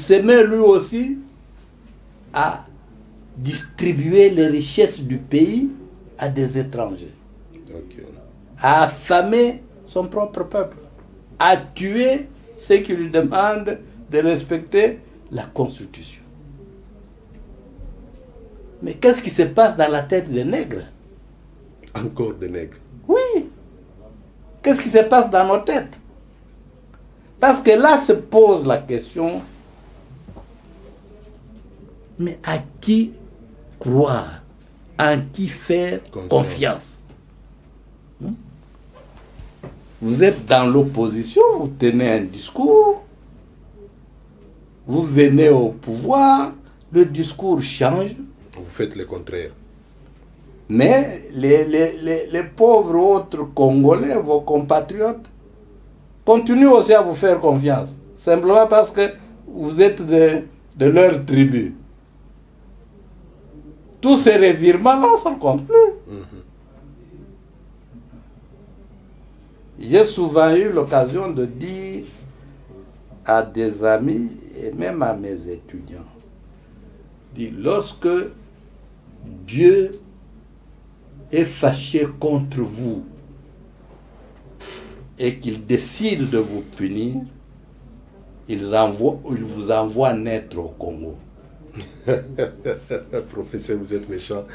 se met lui aussi à distribuer les richesses du pays à des étrangers, à affamer son propre peuple, à tuer ceux qui lui demandent de respecter la Constitution. Mais qu'est-ce qui se passe dans la tête des nègres? Encore des nègres. Oui. Qu'est-ce qui se passe dans nos têtes? Parce que là se pose la question, mais à qui croire? En qui faire confiance? Vous êtes dans l'opposition, vous tenez un discours, vous venez au pouvoir, le discours change. Vous faites le contraire. Mais les pauvres autres Congolais, vos compatriotes, continuent aussi à vous faire confiance. Simplement parce que vous êtes de leur tribu. Tous ces revirements-là, ça ne compte plus. J'ai souvent eu l'occasion de dire à des amis et même à mes étudiants, lorsque Dieu est fâché contre vous et qu'il décide de vous punir, il vous envoie naître au Congo. Professeur, vous êtes méchant.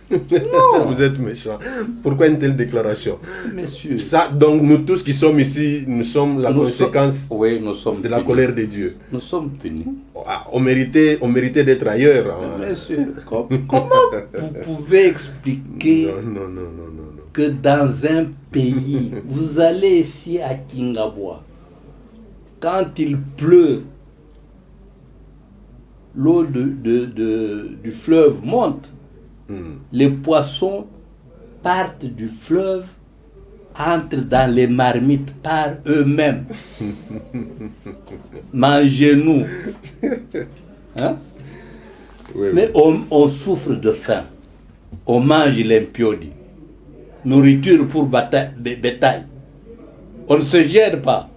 Non. Vous êtes méchant. Pourquoi une telle déclaration? Messieurs. Ça, donc nous tous qui sommes ici, nous sommes la conséquence nous sommes de la colère de Dieu. Nous sommes punis. On méritait d'être ailleurs. Messieurs, comment vous pouvez expliquer non. que dans un pays, vous allez ici à Kingabwa, quand il pleut, l'eau du fleuve monte, les poissons partent du fleuve, entrent dans les marmites par eux-mêmes. Mangez-nous. Hein? Oui. Mais on souffre de faim. On mange l'impiodi. Nourriture pour bétail. On ne se gêne pas.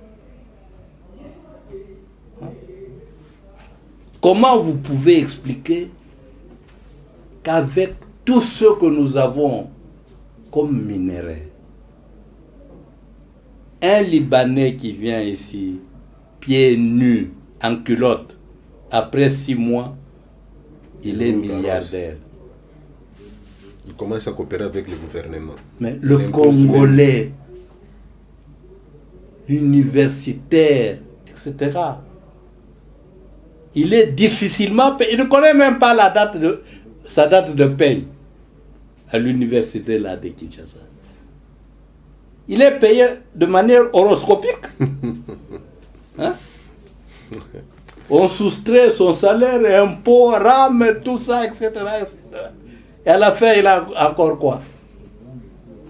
Comment vous pouvez expliquer qu'avec tout ce que nous avons comme minerais, un Libanais qui vient ici, pieds nus, en culotte, après 6 mois, il est milliardaire. Il commence à coopérer avec le gouvernement. Mais le Congolais, universitaire, etc., il est difficilement payé. Il ne connaît même pas sa date de paye à l'université là de Kinshasa. Il est payé de manière horoscopique. Hein? On soustrait son salaire, impôts, RAM, tout ça, etc., etc. Et à la fin, il a encore quoi?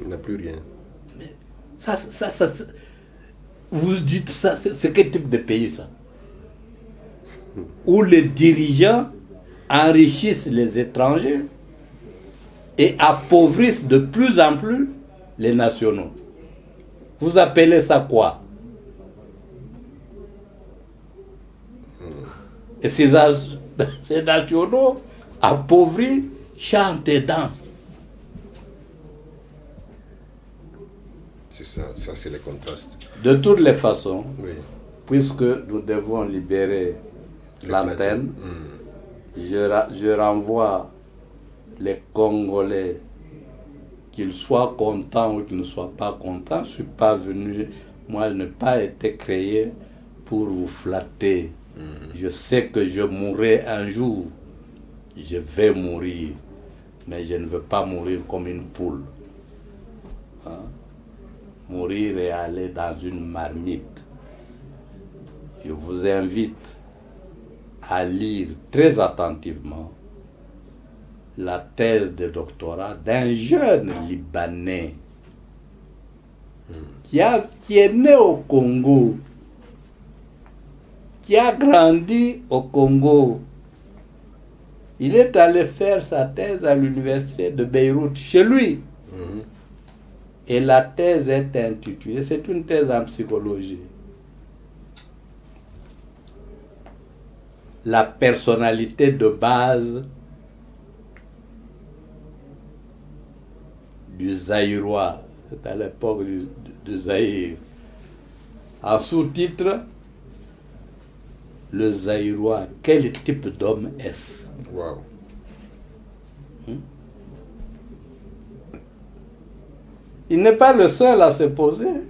Il n'a plus rien. Mais ça, vous dites ça, c'est quel type de pays ça? Où les dirigeants enrichissent les étrangers et appauvrissent de plus en plus les nationaux. Vous appelez ça quoi? Et ces nationaux appauvris chantent et dansent. C'est ça c'est le contraste. De toutes les façons, Oui. puisque nous devons libérer l'antenne, je renvoie les Congolais, qu'ils soient contents ou qu'ils ne soient pas contents. Je ne suis pas venu, moi je n'ai pas été créé pour vous flatter. Je sais que je mourrai un jour, je vais mourir, mais je ne veux pas mourir comme une poule. Hein? Mourir et aller dans une marmite. Je vous invite à lire très attentivement la thèse de doctorat d'un jeune Libanais qui est né au Congo, qui a grandi au Congo. Il est allé faire sa thèse à l'université de Beyrouth, chez lui. Et la thèse est intitulée, c'est une thèse en psychologie. la personnalité de base du Zaïrois, c'est à l'époque du Zaïre. En sous-titre, le Zaïrois, quel type d'homme est-ce? Wow. Il n'est pas le seul à se poser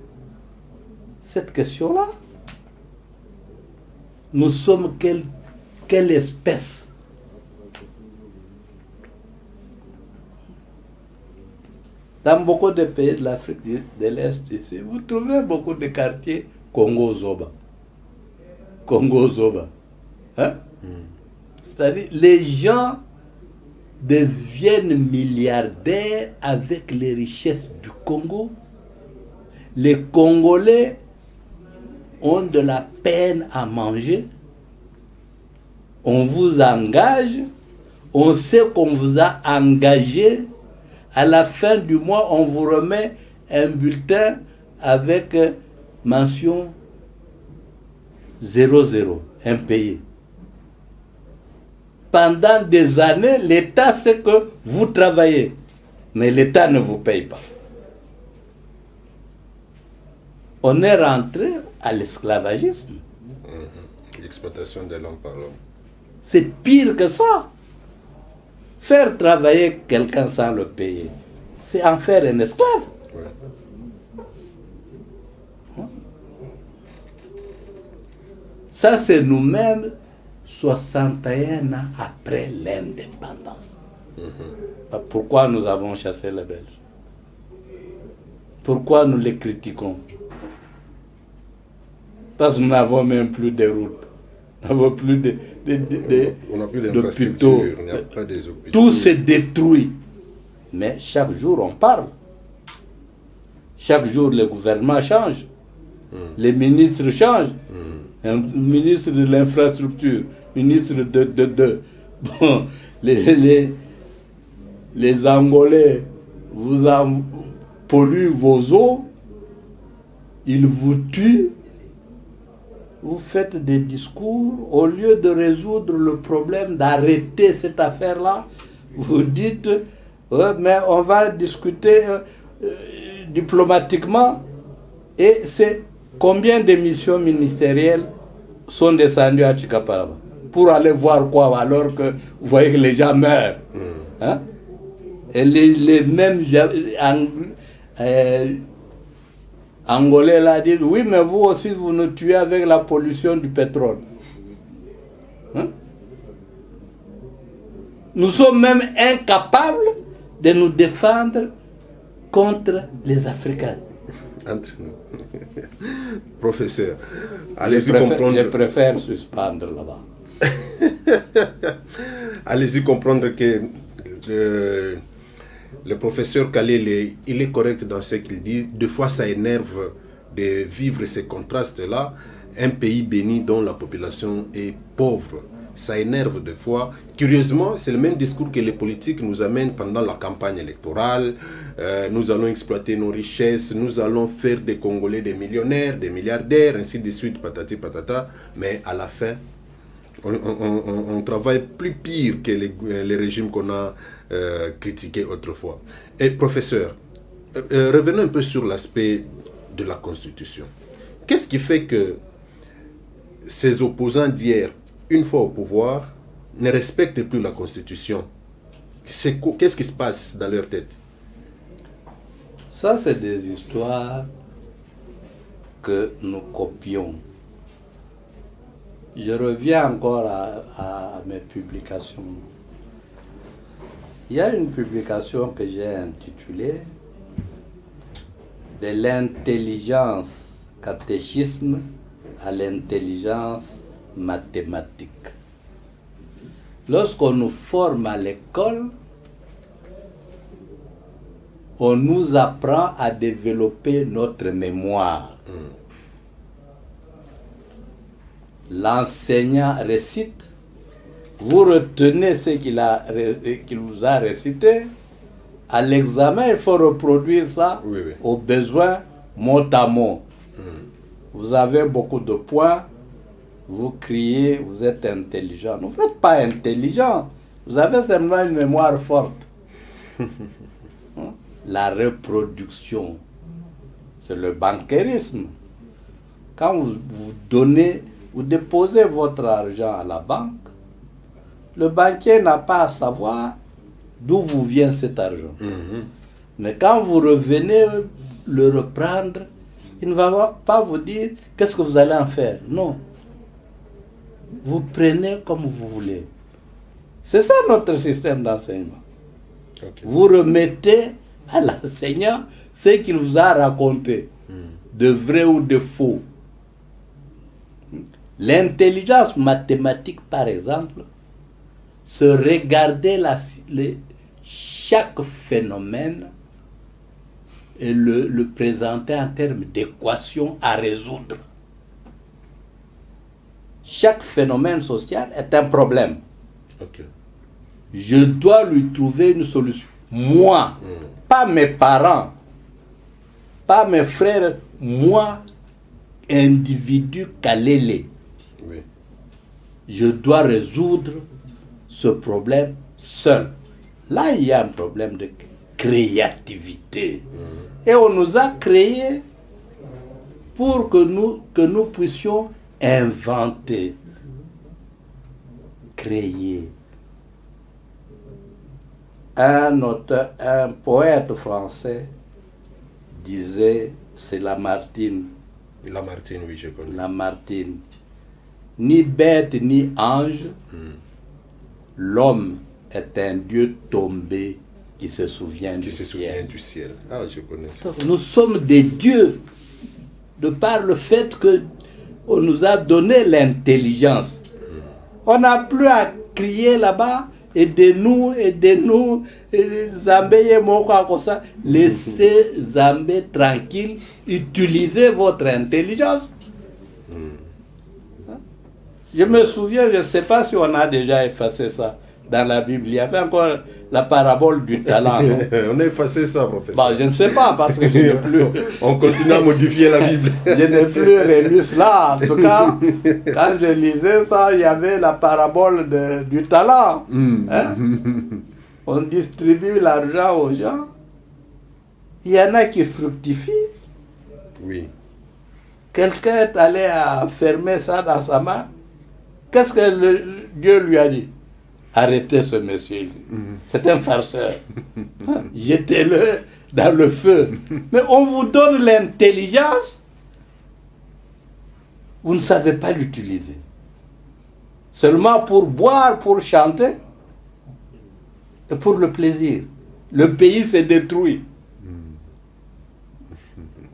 cette question-là. Nous sommes quelle espèce? Dans beaucoup de pays de l'Afrique de l'Est, ici, vous trouvez beaucoup de quartiers Congo-Zoba. Congo-Zoba. Hein? C'est-à-dire, les gens deviennent milliardaires avec les richesses du Congo. Les Congolais ont de la peine à manger. On vous engage, on sait qu'on vous a engagé. À la fin du mois, on vous remet un bulletin avec mention 00, impayé. Pendant des années, l'État sait que vous travaillez, mais l'État ne vous paye pas. On est rentré à l'esclavagisme. L'exploitation de l'homme par l'homme. C'est pire que ça. Faire travailler quelqu'un sans le payer, c'est en faire un esclave. Ouais. Ça, c'est nous-mêmes, 61 ans après l'indépendance. Pourquoi nous avons chassé les Belges? Pourquoi nous les critiquons? Parce que nous n'avons même plus de routes. Nous n'avons plus on n'a plus d'hôpitaux. d'infrastructures, il n'y a pas des hôpitaux. Tout se détruit. Mais chaque jour, on parle. Chaque jour, le gouvernement change. Les ministres changent. Un ministre de l'infrastructure, ministre de. Bon, les Angolais vous polluent vos eaux, ils vous tuent. Vous faites des discours, au lieu de résoudre le problème, d'arrêter cette affaire-là, vous dites, mais on va discuter diplomatiquement. Et c'est combien de missions ministérielles sont descendues à Chikaparaba pour aller voir quoi, alors que vous voyez que les gens meurent. Hein? Et les mêmes Angolais là disent, oui, mais vous aussi, vous nous tuez avec la pollution du pétrole. Hein? Nous sommes même incapables de nous défendre contre les Africains. Entre nous. Professeur, allez-y comprendre. Je préfère suspendre là-bas. Allez-y comprendre que le professeur Kalele, il est correct dans ce qu'il dit. Des fois, ça énerve de vivre ces contrastes-là. Un pays béni dont la population est pauvre. Ça énerve des fois. Curieusement, c'est le même discours que les politiques nous amènent pendant la campagne électorale. Nous allons exploiter nos richesses, nous allons faire des Congolais des millionnaires, des milliardaires, ainsi de suite, patati patata. Mais à la fin, on travaille plus pire que les régimes qu'on a critiqués autrefois. Et professeur, revenons un peu sur l'aspect de la Constitution. Qu'est-ce qui fait que ces opposants d'hier, une fois au pouvoir, ne respectent plus la Constitution? Qu'est-ce qui se passe dans leur tête? Ça, c'est des histoires que nous copions. Je reviens encore à mes publications. Il y a une publication que j'ai intitulée « De l'intelligence catéchisme à l'intelligence mathématique ». Lorsqu'on nous forme à l'école, on nous apprend à développer notre mémoire. L'enseignant récite, vous retenez ce qu'il vous a récité. À l'examen, il faut reproduire ça au besoin mot à mot. Vous avez beaucoup de points, vous criez, vous êtes intelligent. Vous n'êtes pas intelligent. Vous avez seulement une mémoire forte. La reproduction, c'est le banquerisme. Quand vous donnez, vous déposez votre argent à la banque, le banquier n'a pas à savoir d'où vous vient cet argent. Mais quand vous revenez le reprendre, il ne va pas vous dire qu'est-ce que vous allez en faire. Non. Vous prenez comme vous voulez. C'est ça notre système d'enseignement. Ok. Vous remettez à l'enseignant ce qu'il vous a raconté, de vrai ou de faux. L'intelligence mathématique, par exemple, se regarder chaque phénomène et le présenter en termes d'équations à résoudre. Chaque phénomène social est un problème. Ok. Je dois lui trouver une solution. Moi, pas mes parents, pas mes frères, moi, individu Kalele. Oui. Je dois résoudre ce problème seul. Là, il y a un problème de créativité. Et on nous a créés pour que nous puissions inventer, créer. Un poète français disait, c'est Lamartine. Lamartine, oui, je connais. Lamartine. Ni bête ni ange, l'homme est un Dieu tombé qui se souvient du ciel. Ah, je connais ça. Nous sommes des dieux de par le fait que on nous a donné l'intelligence. On n'a plus à crier là-bas, aidez-nous, Zambé Moka comme ça. Laissez Zambé tranquille, utilisez votre intelligence. Je me souviens, je ne sais pas si on a déjà effacé ça dans la Bible. Il y avait encore la parabole du talent. Non? On a effacé ça, professeur. Bon, je ne sais pas parce que je n'ai plus. On continue à modifier la Bible. Je n'ai plus relu cela. En tout cas, quand je lisais ça, il y avait la parabole du talent. Hein? On distribue l'argent aux gens. Il y en a qui fructifient. Oui. Quelqu'un est allé à fermer ça dans sa main. Qu'est-ce que Dieu lui a dit? Arrêtez ce monsieur ici. C'est un farceur. Jetez-le dans le feu. Mais on vous donne l'intelligence. Vous ne savez pas l'utiliser. Seulement pour boire, pour chanter. Et pour le plaisir. Le pays s'est détruit.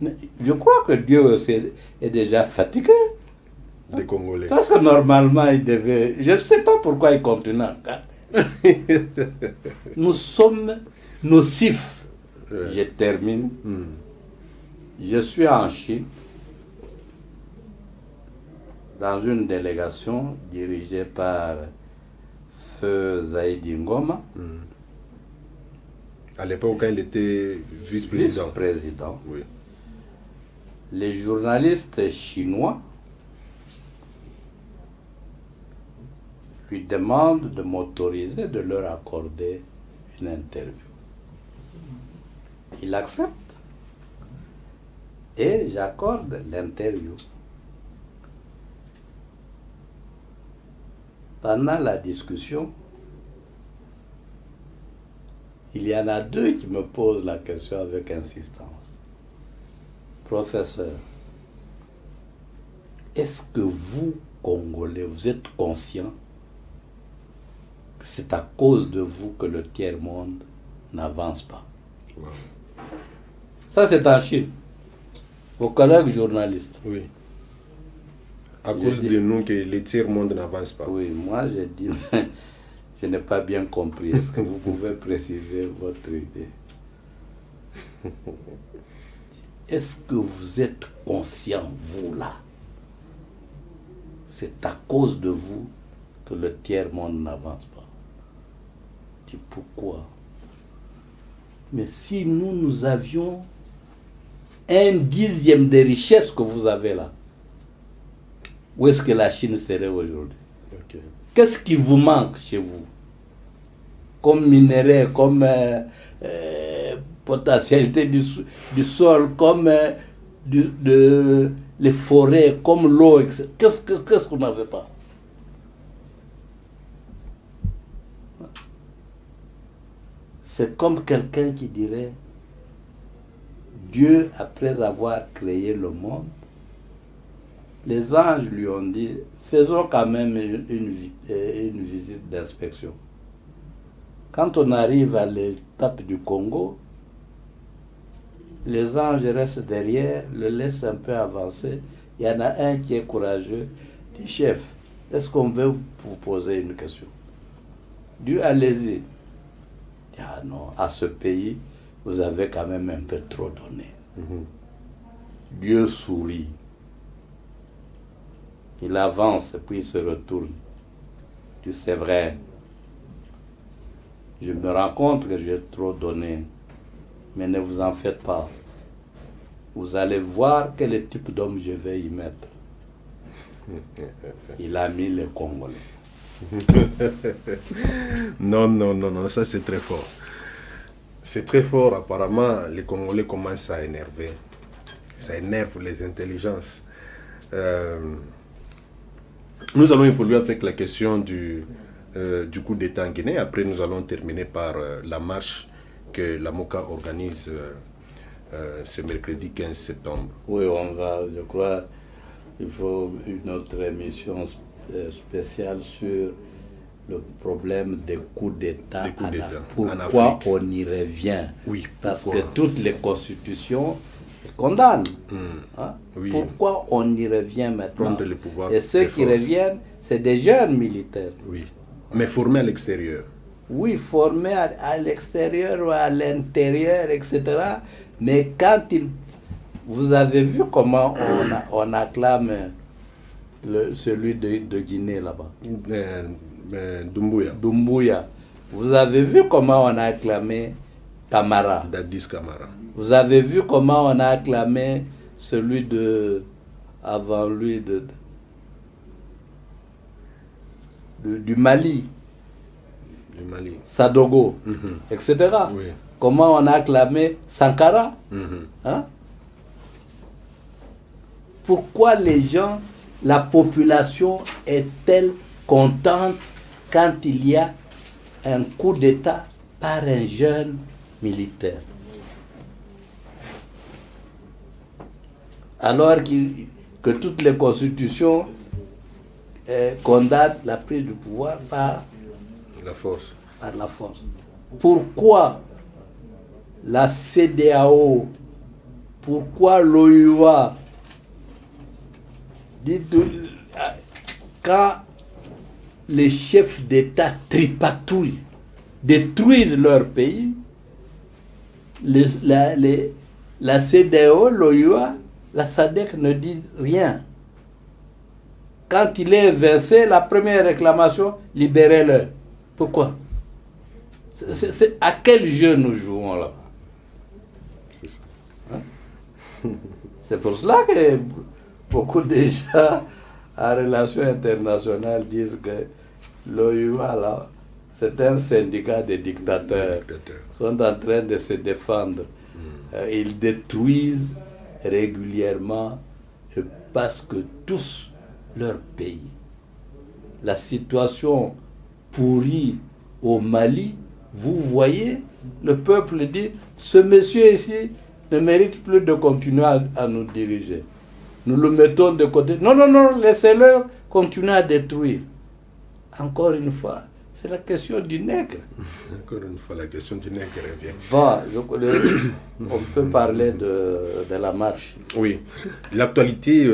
Mais je crois que Dieu est déjà fatigué. Des Congolais. Parce que normalement, il devait... Je ne sais pas pourquoi il continue. Nous sommes nocifs. Je termine. Je suis en Chine, dans une délégation dirigée par Feu Zaïdi Ngoma. À l'époque, quand il était vice-président. Vice-président. Oui. Les journalistes chinois lui demandent de m'autoriser de leur accorder une interview. Il accepte et j'accorde l'interview. Pendant la discussion, il y en a deux qui me posent la question avec insistance. Professeur, est-ce que vous, Congolais, vous êtes conscient que c'est à cause de vous que le tiers-monde n'avance pas? Wow. Ça, c'est en Chine. Vos collègues journalistes. Oui. À cause de nous que le tiers-monde n'avance pas. Oui, moi j'ai dit, je n'ai pas bien compris. Est-ce que vous pouvez préciser votre idée? Est-ce que vous êtes conscient, vous là? C'est à cause de vous que le tiers-monde n'avance pas. Je dis pourquoi? Mais si nous avions 1/10 des richesses que vous avez là, où est-ce que la Chine serait aujourd'hui? Ok. Qu'est-ce qui vous manque chez vous? Comme minerai, comme potentialité du sol, comme les forêts, comme l'eau, etc. Qu'est-ce qu'on n'avait pas? C'est comme quelqu'un qui dirait, Dieu, après avoir créé le monde, les anges lui ont dit, faisons quand même une visite d'inspection. Quand on arrive à l'étape du Congo, les anges restent derrière, le laissent un peu avancer. Il y en a un qui est courageux, dit, chef, est-ce qu'on veut vous poser une question? Dieu, allez-y. Ah non, à ce pays, vous avez quand même un peu trop donné. Dieu sourit. Il avance puis il se retourne. Tu sais, c'est vrai. Je me rends compte que j'ai trop donné. Mais ne vous en faites pas. Vous allez voir quel type d'homme je vais y mettre. Il a mis les Congolais. Non, ça c'est très fort. C'est très fort, apparemment, les Congolais commencent à énerver. Ça énerve les intelligences. Nous allons évoluer avec la question du coup d'État en Guinée. Après, nous allons terminer par la marche que la MOCA organise ce mercredi 15 septembre. Oui, on va, je crois, il faut une autre émission spéciale sur le problème des coups d'État en Afrique. Pourquoi on y revient? Oui, parce que toutes les constitutions condamnent. Hein? Oui. Pourquoi on y revient maintenant? Prendre le pouvoir. Et ceux qui reviennent, c'est des jeunes militaires. Oui, mais formés à l'extérieur. Oui, formés à l'extérieur ou à l'intérieur, etc. Mais quand vous avez vu comment on acclame celui de Guinée là-bas. Doumbouya. Vous avez vu comment on a acclamé Camara. Dadis Camara. Vous avez vu comment on a acclamé celui avant lui du Mali. Sadogo, etc. Oui. Comment on a acclamé Sankara. Hein? Pourquoi les gens, la population est-elle contente quand il y a un coup d'État par un jeune militaire? Alors que toutes les constitutions condamnent la prise du pouvoir par la force. Pourquoi la CEDEAO, pourquoi l'OUA, quand les chefs d'État tripatouillent, détruisent leur pays, la CEDEAO, l'OUA, la SADC ne disent rien. Quand il est évincé, la première réclamation, libérez-le. Pourquoi? C'est à quel jeu nous jouons là-bas? C'est ça. Hein? C'est pour cela que beaucoup de gens en relations internationales disent que l'OUA, là, c'est un syndicat de dictateurs. Ils sont en train de se défendre. Ils détruisent régulièrement parce que tous leur pays. La situation pourrie au Mali, vous voyez, le peuple dit, ce monsieur ici ne mérite plus de continuer à nous diriger. Nous le mettons de côté. Non, laissez-le continuer à détruire. Encore une fois, c'est la question du nègre. Encore une fois, la question du nègre revient. Bon, on peut parler de la marche. Oui, l'actualité,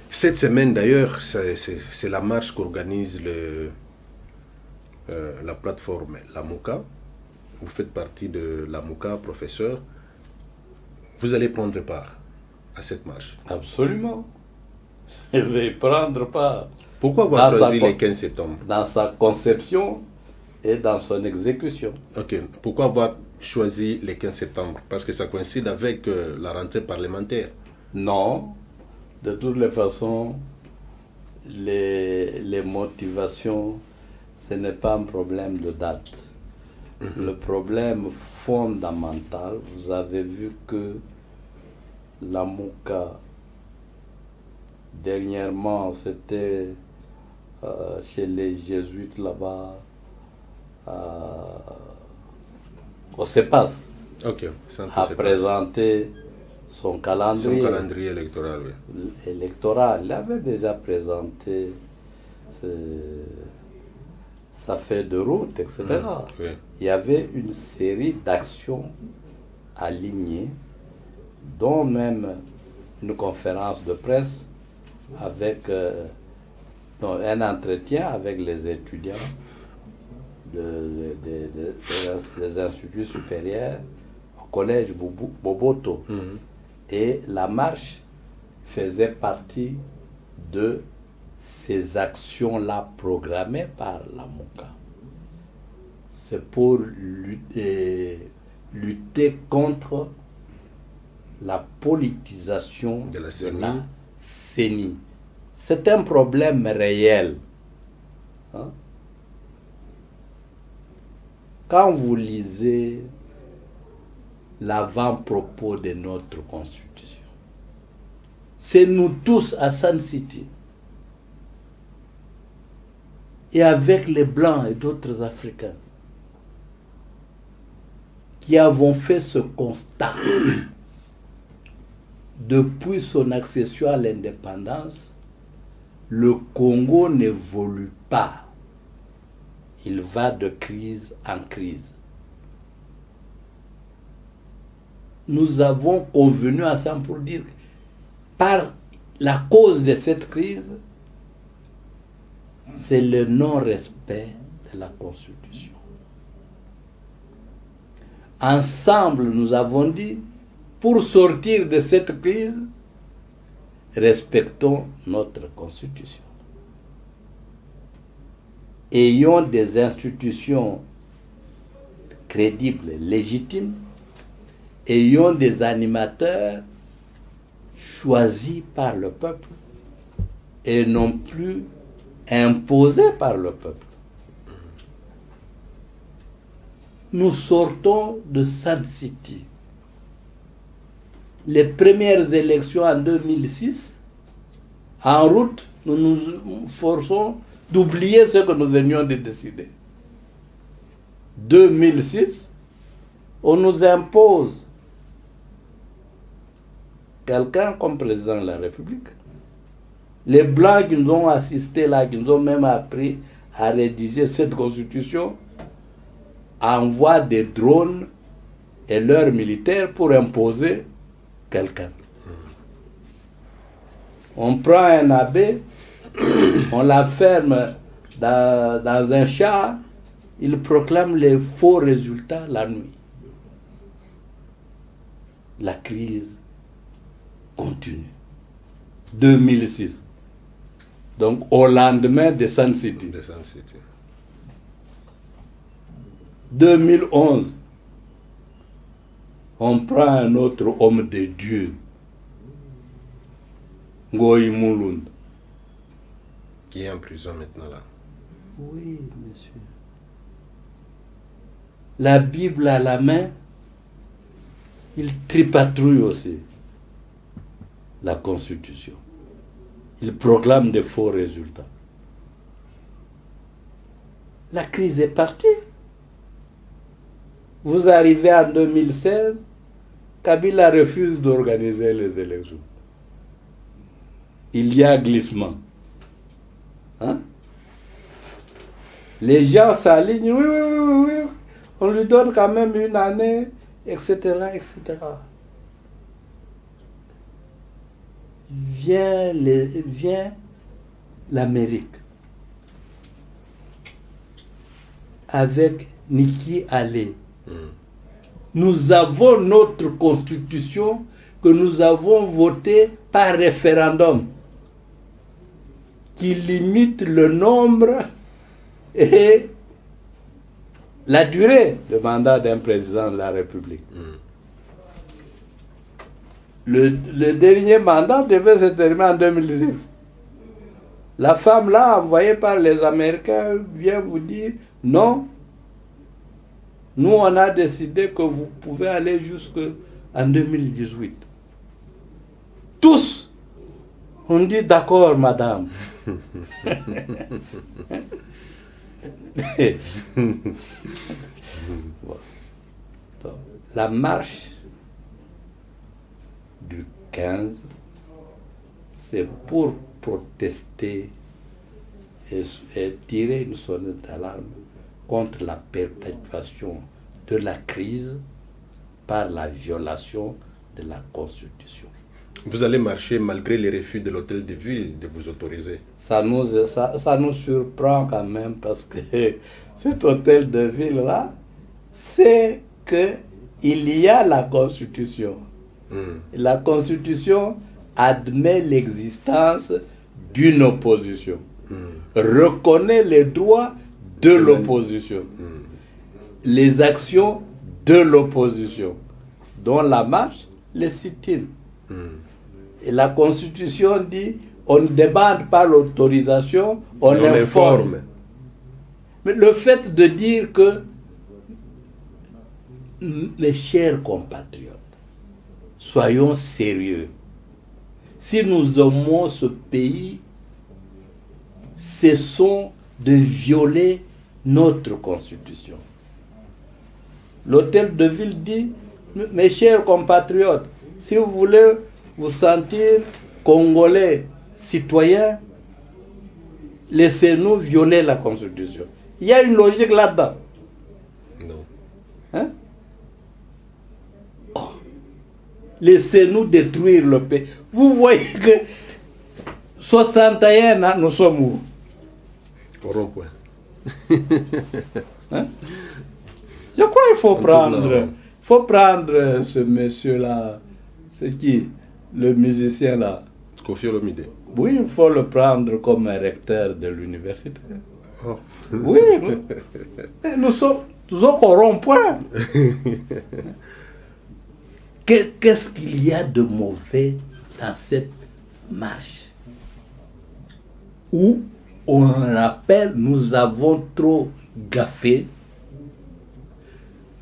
cette semaine d'ailleurs, c'est la marche qu'organise la plateforme La MOCA. Vous faites partie de La MOCA, professeur. Vous allez prendre part à cette marche. Absolument. Je vais prendre part. Pourquoi avoir choisi le 15 septembre? Dans sa conception et dans son exécution. Ok. Pourquoi avoir choisi le 15 septembre? Parce que ça coïncide avec la rentrée parlementaire. Non. de toutes les façons, les motivations, ce n'est pas un problème de date. Le problème fondamental, vous avez vu que la Mouka, dernièrement, c'était chez les jésuites là-bas, au CEPAS, a présenté son calendrier électoral. Oui. Électoral. Il avait déjà présenté sa feuille de route, etc. Oui. Il y avait une série d'actions alignées, dont même une conférence de presse avec un entretien avec les étudiants des instituts supérieurs au collège Boboto. Et la marche faisait partie de ces actions-là programmées par la MOCA. C'est pour lutter contre la politisation de la CENI. C'est un problème réel. Hein? Quand vous lisez l'avant-propos de notre Constitution, c'est nous tous à Sun City, et avec les Blancs et d'autres Africains, qui avons fait ce constat. Depuis son accession à l'indépendance, le Congo n'évolue pas. Il va de crise en crise. Nous avons convenu ensemble pour dire, par la cause de cette crise, c'est le non-respect de la Constitution. Ensemble, nous avons dit, pour sortir de cette crise, respectons notre Constitution. Ayons des institutions crédibles, légitimes, ayons des animateurs choisis par le peuple et non plus imposés par le peuple. Nous sortons de Sun City. Les premières élections en 2006, en route, nous nous forçons d'oublier ce que nous venions de décider. 2006, on nous impose quelqu'un comme président de la République. Les Blancs qui nous ont assistés là, qui nous ont même appris à rédiger cette constitution, envoient des drones et leurs militaires pour imposer quelqu'un. On prend un abbé, on l'enferme dans un char, il proclame les faux résultats la nuit. La crise continue. 2006. Donc au lendemain de Sun City. 2011, on prend un autre homme de Dieu, Ngoï Moulound, qui est en prison maintenant là. Oui, monsieur. La Bible à la main, il tripatouille aussi la Constitution. Il proclame des faux résultats. La crise est partie. Vous arrivez en 2016, Kabila refuse d'organiser les élections. Il y a glissement. Hein? Les gens s'alignent, oui, on lui donne quand même une année, etc., etc. Vient l'Amérique avec Nikki Haley. Nous avons notre constitution que nous avons votée par référendum qui limite le nombre et la durée de mandat d'un président de la République. le dernier mandat devait se terminer en 2006. La femme là, envoyée par les Américains, vient vous dire non. Nous, on a décidé que vous pouvez aller jusqu'en 2018. Tous, on dit d'accord, madame. Donc, la marche du 15, c'est pour protester et tirer une sonnette d'alarme contre la perpétuation de la crise par la violation de la Constitution. Vous allez marcher malgré les refus de l'hôtel de ville de vous autoriser. Ça nous surprend quand même parce que cet hôtel de ville-là, c'est qu'il y a la Constitution. La Constitution admet l'existence d'une opposition, reconnaît les droits de l'opposition, les actions de l'opposition, dont la marche, les sit-ins. Et la Constitution dit, on ne demande pas l'autorisation, on informe. Mais le fait de dire que, mes chers compatriotes, soyons sérieux. Si nous aimons ce pays, cessons de violer notre Constitution. L'hôtel de ville dit, mes chers compatriotes, si vous voulez vous sentir Congolais, citoyens, laissez-nous violer la Constitution. Il y a une logique là-dedans. Non. Hein? Oh. Laissez-nous détruire le pays. Vous voyez que 61 ans, nous sommes où? Au rond-point. Hein? Je crois qu'il faut prendre ce monsieur-là. C'est qui? Le musicien là. Kofi Olomide. Oui, il faut le prendre comme un recteur de l'université. Oh. Oui, nous sommes toujours au rond-point. Qu'est-ce qu'il y a de mauvais dans cette marche où on rappelle, nous avons trop gaffé,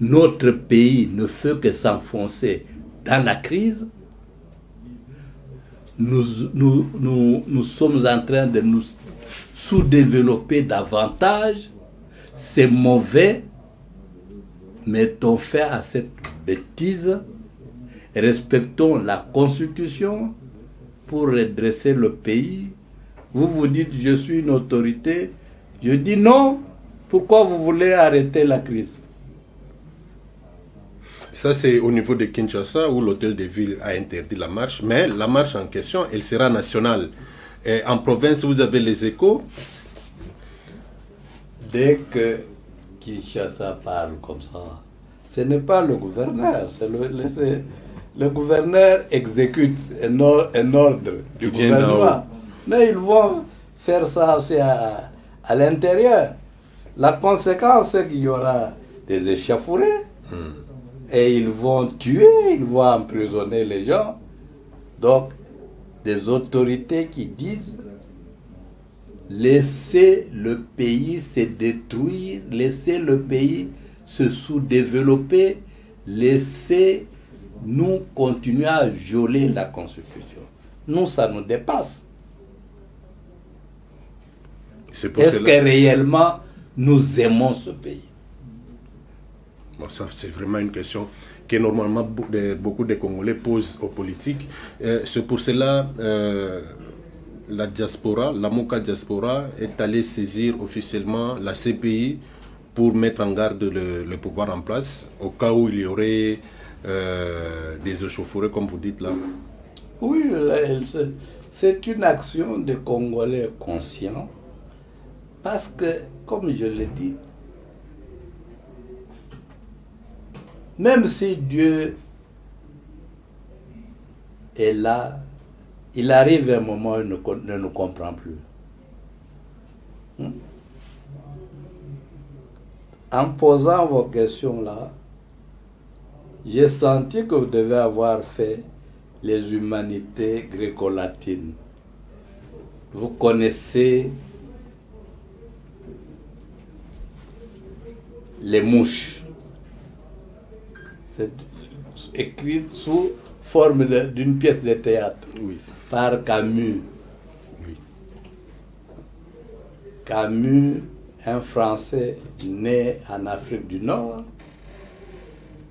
notre pays ne fait que s'enfoncer dans la crise, nous sommes en train de nous sous-développer davantage, c'est mauvais, mettons fin à cette bêtise, respectons la Constitution pour redresser le pays. Vous vous dites, je suis une autorité, je dis non, pourquoi vous voulez arrêter la crise? Ça, c'est au niveau de Kinshasa où l'hôtel de ville a interdit la marche. Mais la marche en question, elle sera nationale. Et en province, vous avez les échos. Dès que Kinshasa parle comme ça, ce n'est pas le gouverneur. Le gouverneur exécute un ordre du gouvernement. Mais ils vont faire ça aussi à l'intérieur. La conséquence, c'est qu'il y aura des échauffourées. Et ils vont tuer, ils vont emprisonner les gens. Donc, des autorités qui disent laissez le pays se détruire, laissez le pays se sous-développer, laissez-nous continuer à violer la Constitution. Nous, ça nous dépasse. Est-ce que réellement nous aimons ce pays? Bon, ça, c'est vraiment une question que normalement beaucoup de Congolais posent aux politiques. C'est pour cela la diaspora, la Moka diaspora est allée saisir officiellement la CPI pour mettre en garde le pouvoir en place au cas où il y aurait des échauffourées comme vous dites là. Oui, c'est une action des Congolais conscients parce que, comme je l'ai dit, même si Dieu est là, il arrive un moment où il ne nous comprend plus. En posant vos questions là, j'ai senti que vous devez avoir fait les humanités gréco-latines. Vous connaissez les mouches. C'est écrit sous forme d'une pièce de théâtre, Oui. par Camus. Oui. Camus, un Français né en Afrique du Nord,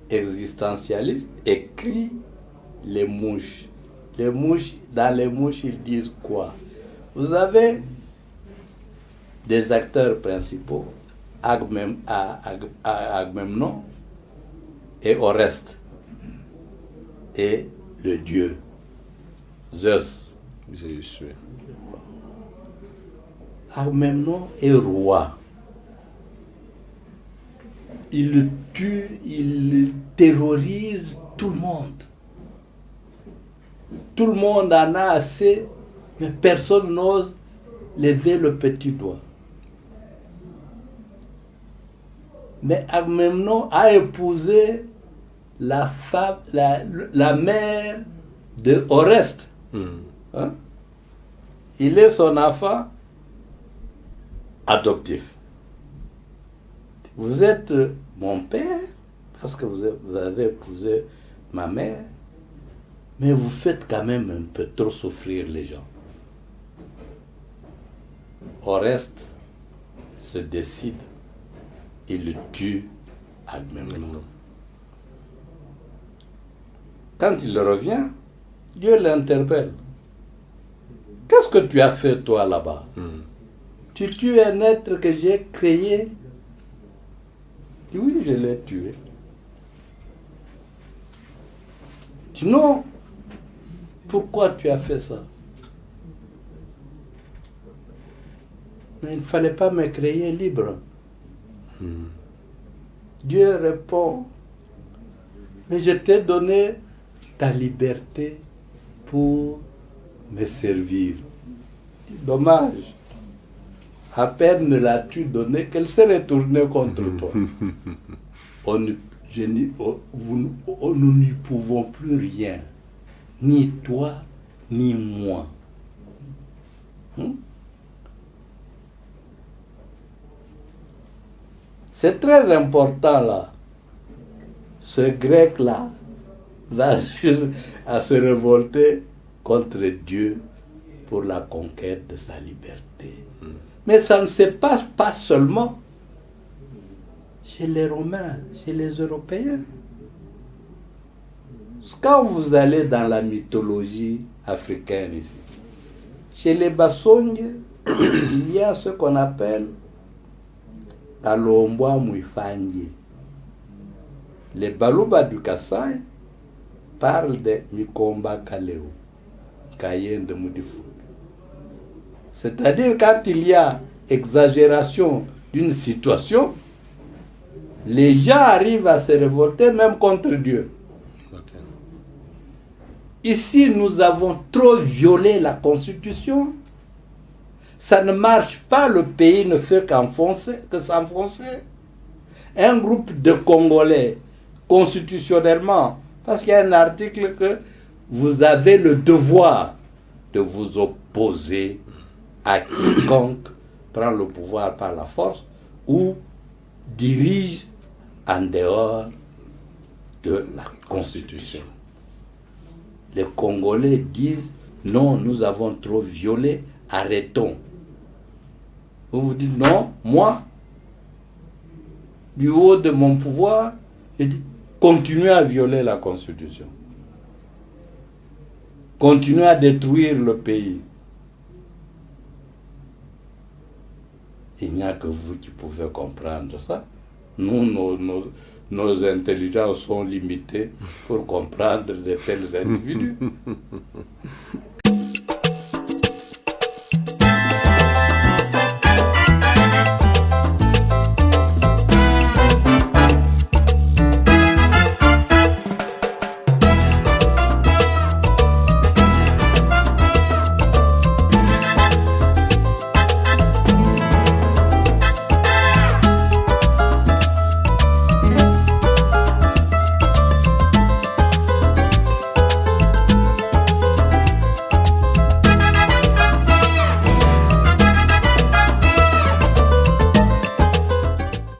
existentialiste, écrit les mouches. Dans les mouches, ils disent quoi? Vous avez des acteurs principaux, Agamemnon et Oreste, et le dieu Zeus. Zeus, oui. Agamemnon est roi. Il le tue, il terrorise tout le monde. Tout le monde en a assez, mais personne n'ose lever le petit doigt. Mais Agamemnon a épousé la femme, la mère de Oreste. Hein? Il est son enfant adoptif. Vous êtes mon père parce que vous avez épousé ma mère, mais vous faites quand même un peu trop souffrir les gens. Oreste se décide, il le tue Agamemnon. Quand il revient, Dieu l'interpelle. Qu'est-ce que tu as fait toi là-bas? Tu tues un être que j'ai créé? Il dit, oui, je l'ai tué. Il dit, non. Pourquoi tu as fait ça? Mais il ne fallait pas me créer libre. Dieu répond, mais je t'ai donné ta liberté pour me servir. Dommage. À peine ne l'as-tu donnée qu'elle s'est retournée contre toi. Nous n'y pouvons plus rien. Ni toi, ni moi. C'est très important là. Ce grec-là va juste à se révolter contre Dieu pour la conquête de sa liberté. Mais ça ne se passe pas seulement chez les Romains, chez les Européens. Quand vous allez dans la mythologie africaine ici, chez les Basonge, il y a ce qu'on appelle Kalomboa Mouifanye. Les Baluba du Kassai parlent de Mikomba Kaleo, Kayen de Moudifou. C'est-à-dire quand il y a exagération d'une situation, les gens arrivent à se révolter même contre Dieu. Okay. Ici, nous avons trop violé la Constitution. Ça ne marche pas, le pays ne fait que s'enfoncer. Un groupe de Congolais, constitutionnellement, parce qu'il y a un article que vous avez le devoir de vous opposer à quiconque prend le pouvoir par la force ou dirige en dehors de la Constitution. Les Congolais disent non, nous avons trop violé, arrêtons. Vous vous dites non, moi, du haut de mon pouvoir, je dis continuez à violer la Constitution. Continuez à détruire le pays. Il n'y a que vous qui pouvez comprendre ça. Nous, nos intelligences sont limitées pour comprendre de tels individus.